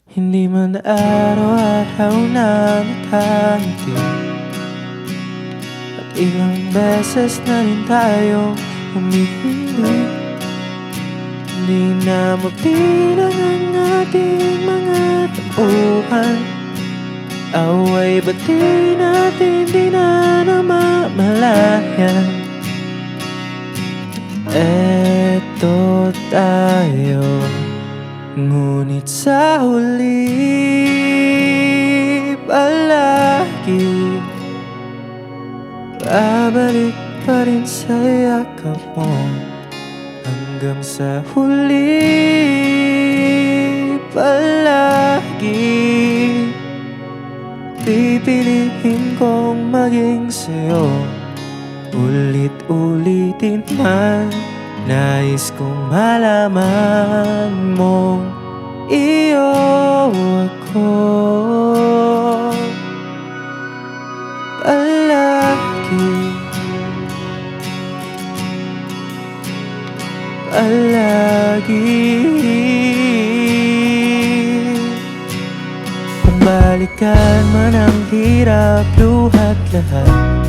Hindi man araw-araw na naghahangin, at ilang beses na rin tayo humihindi. Hindi na mabilang ang ating mga tampuhan, away bati natin di na namamalayan. Eto tayo, ngunit sa huli palagi babalik pa rin sa yakap mo. Hanggang sa huli palagi pipiliin kong maging sa'yo. Ulit-ulitin man, nais kong malaman mong iyo ako palagi. Kung balikan man ang hirap, luhat lahat,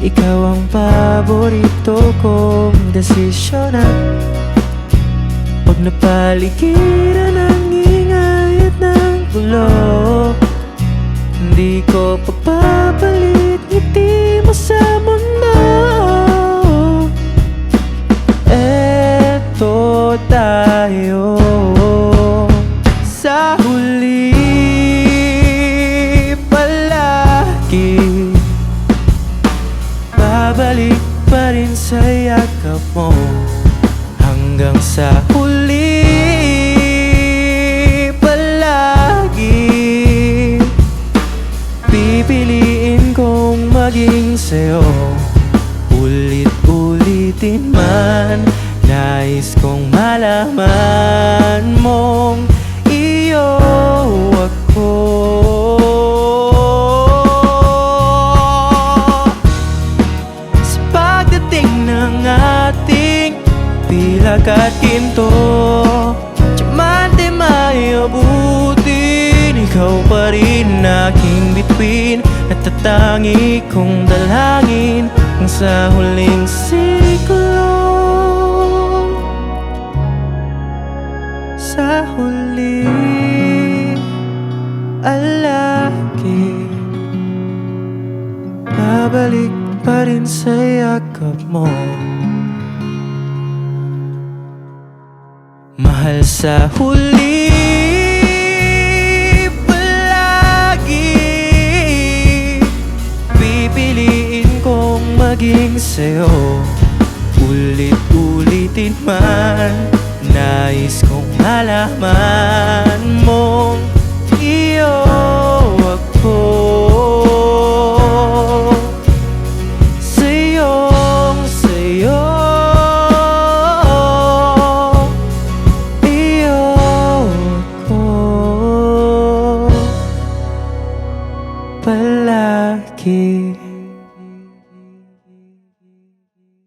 ikaw ang paborito kong desisyonan. Pag napaligiran ng ingay at ng gulo, hindi ko papapalit ngiti mo sa mundo. Eto tayo, sa huli palagi babalik pa rin sa yakap mo. Hanggang sa huli palagi pipiliin kong maging sa'yo. Ulit-ulitin man, nais kong malaman mong iyo ako. Sa pagdating ng ating pilak at ginto, diamante may abutin, ikaw pa rin aking bituin. Natatangi kong dalangin kung sa huling siklo, sa huli alagi babalik pa rin sa yakap mo. Mahal sa huli palagi pipiliin kong maging sa'yo. Ulit-ulitin man, nais kong malaman mong iyo ako. Sa'yong sa'yo, iyo ako palagi.